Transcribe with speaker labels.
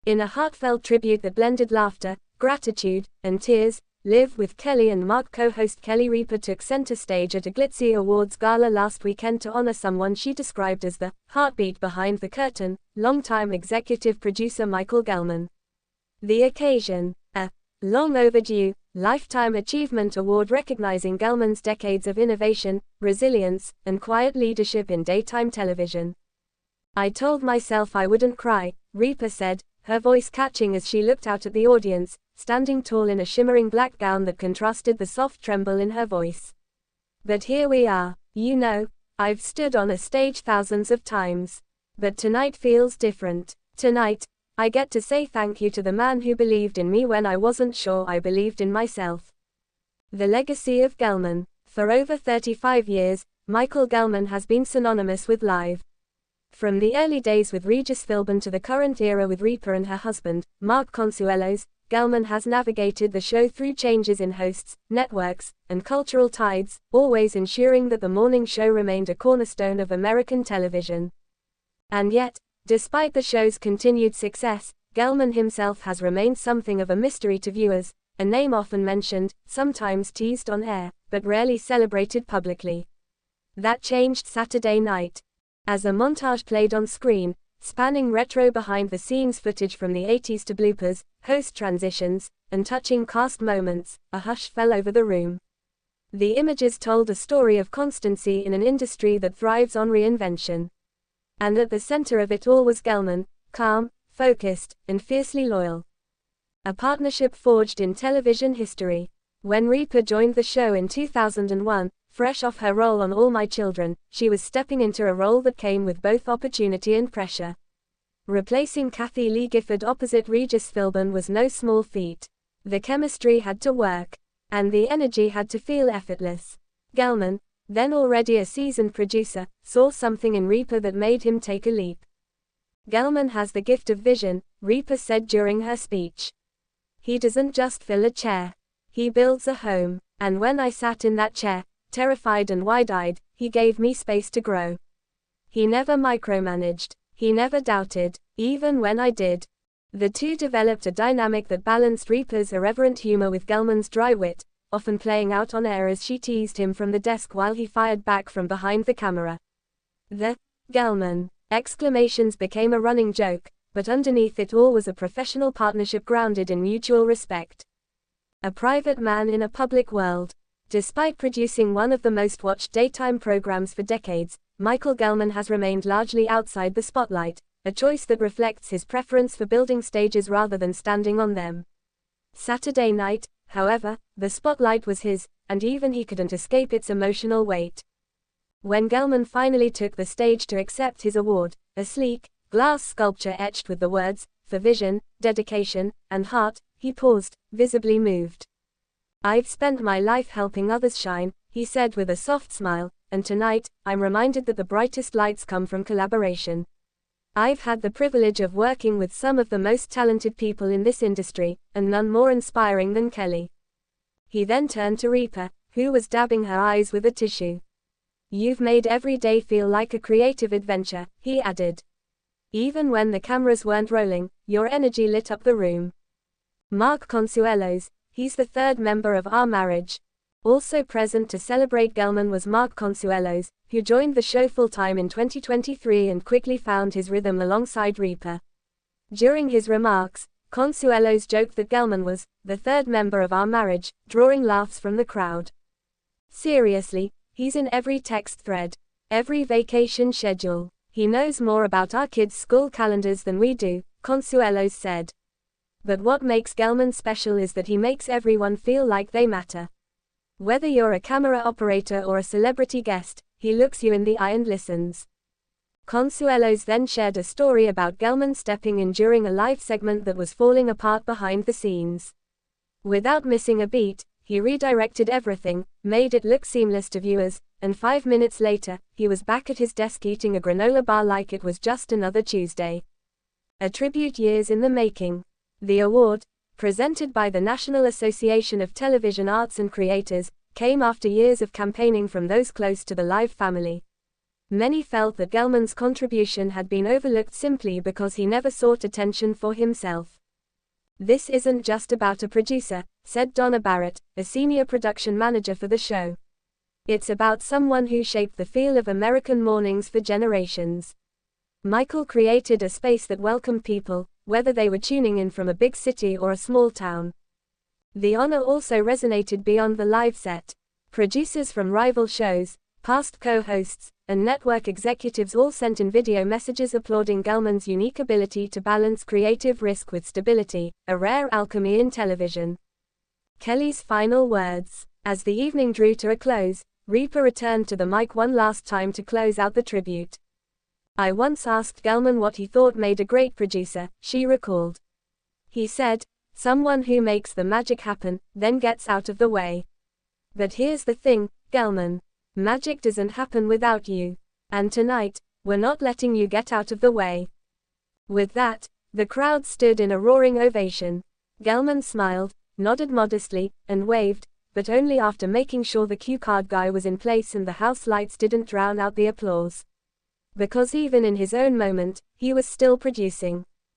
Speaker 1: In a heartfelt tribute that blended laughter, gratitude, and tears, Live with Kelly and Mark co-host Kelly Ripa took center stage at a glitzy awards gala last weekend to honor someone she described as the heartbeat behind the curtain, longtime executive producer Michael Gelman. The occasion, a long overdue, Lifetime Achievement Award recognizing Gelman's decades of innovation, resilience, and quiet leadership in daytime television. "I told myself I wouldn't cry," Ripa said, her voice catching as she looked out at the audience, standing tall in a shimmering black gown that contrasted the soft tremble in her voice. "But here we are. You know, I've stood on a stage thousands of times. But tonight feels different. Tonight, I get to say thank you to the man who believed in me when I wasn't sure I believed in myself." The legacy of Gelman. For over 35 years, Michael Gelman has been synonymous with live. From the early days with Regis Philbin to the current era with Ripa and her husband, Mark Consuelos, Gelman has navigated the show through changes in hosts, networks, and cultural tides, always ensuring that the morning show remained a cornerstone of American television. And yet, despite the show's continued success, Gelman himself has remained something of a mystery to viewers, a name often mentioned, sometimes teased on air, but rarely celebrated publicly. That changed Saturday night. As a montage played on screen, spanning retro behind-the-scenes footage from the 80s to bloopers, host transitions, and touching cast moments, a hush fell over the room. The images told a story of constancy in an industry that thrives on reinvention. And at the center of it all was Gelman, calm, focused, and fiercely loyal. A partnership forged in television history. When Ripa joined the show in 2001, fresh off her role on All My Children, she was stepping into a role that came with both opportunity and pressure. Replacing Kathie Lee Gifford opposite Regis Philbin was no small feat. The chemistry had to work, and the energy had to feel effortless. Gelman, then already a seasoned producer, saw something in Ripa that made him take a leap. "Gelman has the gift of vision," Ripa said during her speech. "He doesn't just fill a chair. He builds a home, and when I sat in that chair, terrified and wide-eyed, he gave me space to grow. He never micromanaged. He never doubted, even when I did." The two developed a dynamic that balanced Ripa's irreverent humor with Gelman's dry wit, often playing out on air as she teased him from the desk while he fired back from behind the camera. The Gelman exclamations became a running joke, but underneath it all was a professional partnership grounded in mutual respect. A private man in a public world. Despite producing one of the most watched daytime programs for decades, Michael Gelman has remained largely outside the spotlight, a choice that reflects his preference for building stages rather than standing on them. Saturday night, however, the spotlight was his, and even he couldn't escape its emotional weight. When Gelman finally took the stage to accept his award, a sleek, glass sculpture etched with the words, "For Vision, Dedication, and Heart," he paused, visibly moved. "I've spent my life helping others shine," he said with a soft smile, "and tonight, I'm reminded that the brightest lights come from collaboration. I've had the privilege of working with some of the most talented people in this industry, and none more inspiring than Kelly." He then turned to Ripa, who was dabbing her eyes with a tissue. "You've made every day feel like a creative adventure," he added. "Even when the cameras weren't rolling, your energy lit up the room." Mark Consuelos, he's the third member of Our Marriage. Also present to celebrate Gelman was Mark Consuelos, who joined the show full-time in 2023 and quickly found his rhythm alongside Ripa. During his remarks, Consuelos joked that Gelman was the third member of Our Marriage, drawing laughs from the crowd. "Seriously, he's in every text thread, every vacation schedule. He knows more about our kids' school calendars than we do," Consuelos said. "But what makes Gelman special is that he makes everyone feel like they matter. Whether you're a camera operator or a celebrity guest, he looks you in the eye and listens." Consuelos then shared a story about Gelman stepping in during a live segment that was falling apart behind the scenes. Without missing a beat, he redirected everything, made it look seamless to viewers, and 5 minutes later, he was back at his desk eating a granola bar like it was just another Tuesday. A tribute years in the making. The award, presented by the National Association of Television Arts and Creators, came after years of campaigning from those close to the live family. Many felt that Gelman's contribution had been overlooked simply because he never sought attention for himself. "This isn't just about a producer," said Donna Barrett, a senior production manager for the show. "It's about someone who shaped the feel of American mornings for generations." Michael created a space that welcomed people, whether they were tuning in from a big city or a small town. The honor also resonated beyond the live set. Producers from rival shows, past co-hosts, and network executives all sent in video messages applauding Gelman's unique ability to balance creative risk with stability, a rare alchemy in television. Kelly's final words. As the evening drew to a close, Ripa returned to the mic one last time to close out the tribute. "I once asked Gelman what he thought made a great producer," she recalled. "He said, someone who makes the magic happen, then gets out of the way. But here's the thing, Gelman. Magic doesn't happen without you. And tonight, we're not letting you get out of the way." With that, the crowd stood in a roaring ovation. Gelman smiled, nodded modestly, and waved, but only after making sure the cue card guy was in place and the house lights didn't drown out the applause. Because even in his own moment, he was still producing.